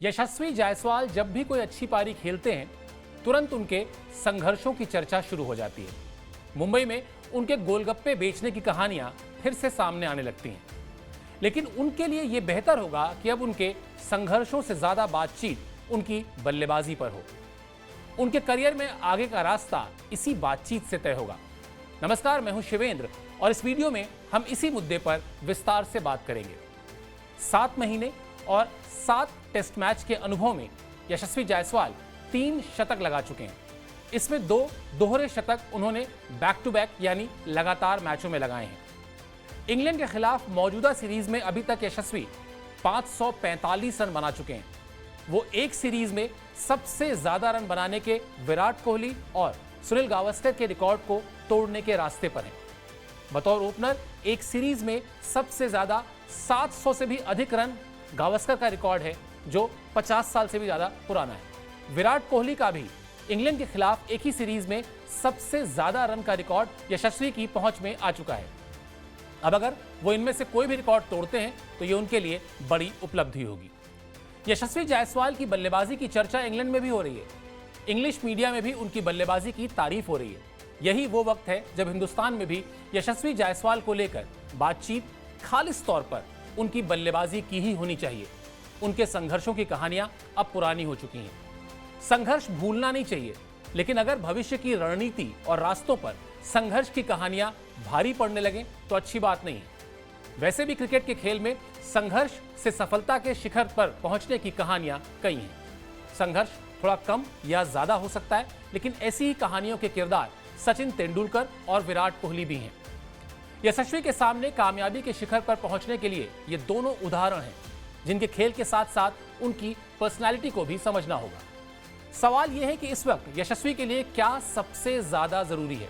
यशस्वी जायसवाल जब भी कोई अच्छी पारी खेलते हैं, तुरंत उनके संघर्षों की चर्चा शुरू हो जाती है। मुंबई में उनके गोलगप्पे बेचने की कहानियां फिर से सामने आने लगती हैं। लेकिन उनके लिए यह बेहतर होगा कि अब उनके संघर्षों से ज्यादा बातचीत उनकी बल्लेबाजी पर हो। उनके करियर में आगे का रास्ता इसी बातचीत से तय होगा। नमस्कार, मैं हूं शिवेंद्र और इस वीडियो में हम इसी मुद्दे पर विस्तार से बात करेंगे। 7 महीने और 7 टेस्ट मैच के अनुभव में यशस्वी जायसवाल 3 शतक लगा चुके हैं। इसमें 2 दोहरे शतक उन्होंने बैक टू बैक यानी लगातार मैचों में लगाए हैं। इंग्लैंड के खिलाफ मौजूदा सीरीज में अभी तक यशस्वी 545 रन बना चुके हैं। वो एक सीरीज में सबसे ज्यादा रन बनाने के विराट कोहली और सुनील गावस्कर के रिकॉर्ड को तोड़ने के रास्ते पर हैं। बतौर ओपनर एक सीरीज में सबसे ज्यादा 700 से भी अधिक रन गावस्कर का रिकॉर्ड है, जो 50 साल से भी ज्यादा पुराना है। विराट कोहली का भी इंग्लैंड के खिलाफ एक ही सीरीज में सबसे ज्यादा रन का रिकॉर्ड यशस्वी की पहुंच में आ चुका है। अब अगर वो इनमें से कोई भी रिकॉर्ड तोड़ते हैं तो ये उनके लिए बड़ी उपलब्धि होगी। यशस्वी जायसवाल की बल्लेबाजी की चर्चा इंग्लैंड में भी हो रही है। इंग्लिश मीडिया में भी उनकी बल्लेबाजी की तारीफ हो रही है। यही वो वक्त है जब हिंदुस्तान में भी यशस्वी जायसवाल को लेकर बातचीत खालिस तौर पर उनकी बल्लेबाजी की ही होनी चाहिए। उनके संघर्षों की कहानियां अब पुरानी हो चुकी हैं। संघर्ष भूलना नहीं चाहिए, लेकिन अगर भविष्य की रणनीति और रास्तों पर संघर्ष की कहानियां भारी पड़ने लगें तो अच्छी बात नहीं है। वैसे भी क्रिकेट के खेल में संघर्ष से सफलता के शिखर पर पहुंचने की कहानियां कई हैं। संघर्ष थोड़ा कम या ज्यादा हो सकता है, लेकिन ऐसी ही कहानियों के किरदार सचिन तेंदुलकर और विराट कोहली भी हैं। यशस्वी के सामने कामयाबी के शिखर पर पहुंचने के लिए ये दोनों उदाहरण हैं, जिनके खेल के साथ साथ उनकी पर्सनालिटी को भी समझना होगा। सवाल यह है कि इस वक्त यशस्वी के लिए क्या सबसे ज्यादा जरूरी है।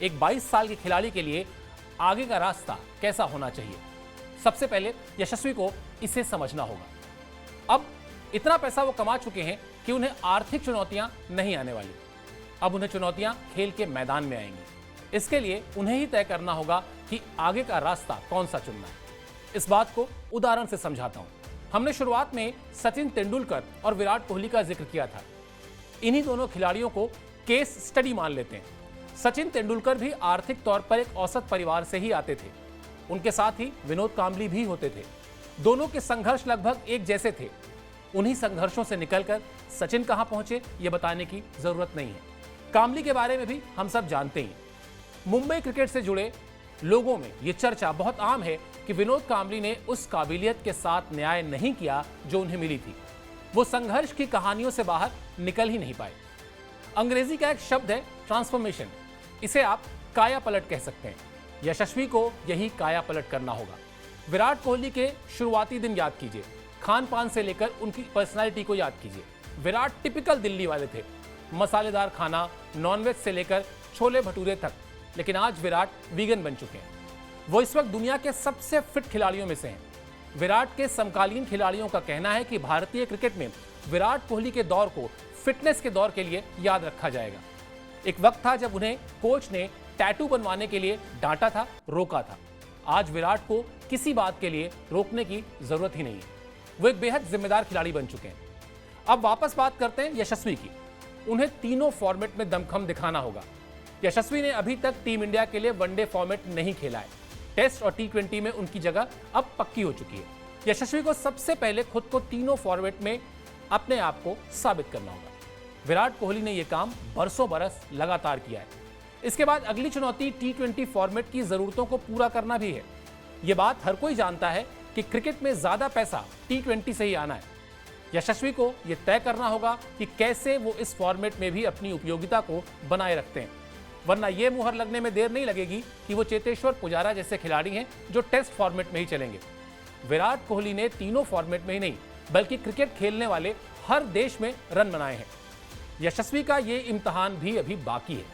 एक 22 साल के खिलाड़ी के लिए आगे का रास्ता कैसा होना चाहिए? सबसे पहले यशस्वी को इसे समझना होगा। अब इतना पैसा वो कमा चुके हैं कि उन्हें आर्थिक चुनौतियां नहीं आने वाली। अब उन्हें चुनौतियां खेल के मैदान में आएंगी। इसके लिए उन्हें ही तय करना होगा कि आगे का रास्ता कौन सा चुनना है। इस बात को उदाहरण से समझाता हूं। हमने शुरुआत में सचिन तेंदुलकर और विराट कोहली का जिक्र किया था। इन्हीं दोनों खिलाड़ियों को केस स्टडी मान लेते हैं। सचिन तेंदुलकर भी आर्थिक तौर पर एक औसत परिवार से ही आते थे। उनके साथ ही विनोद कांबली भी होते थे। दोनों के संघर्ष लगभग एक जैसे थे। उन्हीं संघर्षों से निकलकर सचिन कहां पहुंचे, यह बताने की जरूरत नहीं है। कांबली के बारे में भी हम सब जानते हैं। मुंबई क्रिकेट से जुड़े लोगों में यह चर्चा बहुत आम है कि विनोद कांबली ने उस काबिलियत के साथ न्याय नहीं किया जो उन्हें मिली थी। वो संघर्ष की कहानियों से बाहर निकल ही नहीं पाए। अंग्रेजी का एक शब्द है ट्रांसफॉर्मेशन। इसे आप काया पलट कह सकते हैं। यशस्वी को यही काया पलट करना होगा। विराट कोहली के शुरुआती दिन याद कीजिए। खान पान से लेकर उनकी पर्सनालिटी को याद कीजिए। विराट टिपिकल दिल्ली वाले थे। मसालेदार खाना, नॉनवेज से लेकर छोले भटूरे तक। लेकिन आज विराट वीगन बन चुके हैं। वो इस वक्त दुनिया के सबसे फिट खिलाड़ियों में से हैं। विराट के समकालीन खिलाड़ियों का कहना है कि भारतीय क्रिकेट में विराट कोहली के दौर को फिटनेस के दौर के लिए याद रखा जाएगा। एक वक्त था जब उन्हें कोच ने टैटू बनवाने के लिए डांटा था, रोका था। आज विराट को किसी बात के लिए रोकने की जरूरत ही नहीं है। वो एक बेहद जिम्मेदार खिलाड़ी बन चुके हैं। अब वापस बात करते हैं यशस्वी की। उन्हें तीनों फॉर्मेट में दमखम दिखाना होगा। यशस्वी ने अभी तक टीम इंडिया के लिए वनडे फॉर्मेट नहीं खेला है। टेस्ट और T20 में उनकी जगह अब पक्की हो चुकी है। यशस्वी को सबसे पहले खुद को तीनों फॉर्मेट में अपने आप को साबित करना होगा। विराट कोहली ने यह काम बरसों बरस लगातार किया है। इसके बाद अगली चुनौती T20 फॉर्मेट की जरूरतों को पूरा करना भी है। यह बात हर कोई जानता है कि क्रिकेट में ज्यादा पैसा T20 से ही आना है। यशस्वी को यह तय करना होगा कि कैसे वो इस फॉर्मेट में भी अपनी उपयोगिता को बनाए रखते हैं, वरना यह मुहर लगने में देर नहीं लगेगी कि वो चेतेश्वर पुजारा जैसे खिलाड़ी हैं जो टेस्ट फॉर्मेट में ही चलेंगे। विराट कोहली ने तीनों फॉर्मेट में ही नहीं बल्कि क्रिकेट खेलने वाले हर देश में रन बनाए हैं। यशस्वी का ये इम्तिहान भी अभी बाकी है।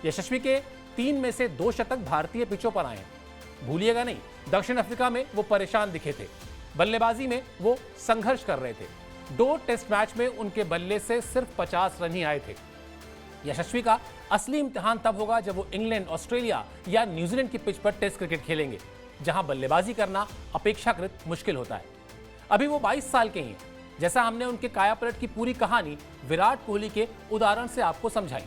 यशस्वी के 3 में से 2 शतक भारतीय पिचों पर आए हैं। भूलिएगा नहीं, दक्षिण अफ्रीका में वो परेशान दिखे थे। बल्लेबाजी में वो संघर्ष कर रहे थे। 2 टेस्ट मैच में उनके बल्ले से सिर्फ 50 रन ही आए थे। यशस्वी का असली इम्तिहान तब होगा जब वो इंग्लैंड, ऑस्ट्रेलिया या न्यूजीलैंड की पिच पर टेस्ट क्रिकेट खेलेंगे, जहां बल्लेबाजी करना अपेक्षाकृत मुश्किल होता है। अभी वो 22 साल के ही हैं। जैसा हमने उनके कायापलट की पूरी कहानी विराट कोहली के उदाहरण से आपको समझाई।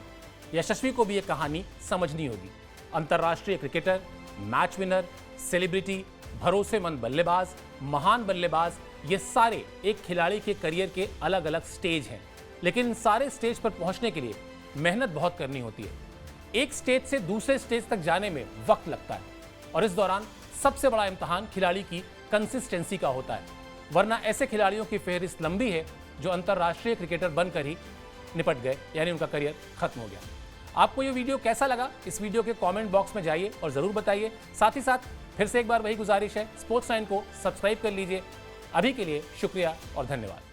यशस्वी को भी ये कहानी समझनी होगी। अंतर्राष्ट्रीय क्रिकेटर, मैच विनर, सेलिब्रिटी, भरोसेमंद बल्लेबाज, महान बल्लेबाज, ये सारे एक खिलाड़ी के करियर के अलग अलग स्टेज हैं। लेकिन इन सारे स्टेज पर पहुंचने के लिए मेहनत बहुत करनी होती है। एक स्टेज से दूसरे स्टेज तक जाने में वक्त लगता है और इस दौरान सबसे बड़ा इम्तिहान खिलाड़ी की कंसिस्टेंसी का होता है। वरना ऐसे खिलाड़ियों की फहरिस्त लंबी है जो अंतर्राष्ट्रीय क्रिकेटर बनकर ही निपट गए, यानी उनका करियर खत्म हो गया। आपको ये वीडियो कैसा लगा? इस वीडियो के कमेंट बॉक्स में जाइए और ज़रूर बताइए। साथ ही साथ फिर से एक बार वही गुजारिश है, स्पोर्ट्स 9 को सब्सक्राइब कर लीजिए। अभी के लिए शुक्रिया और धन्यवाद।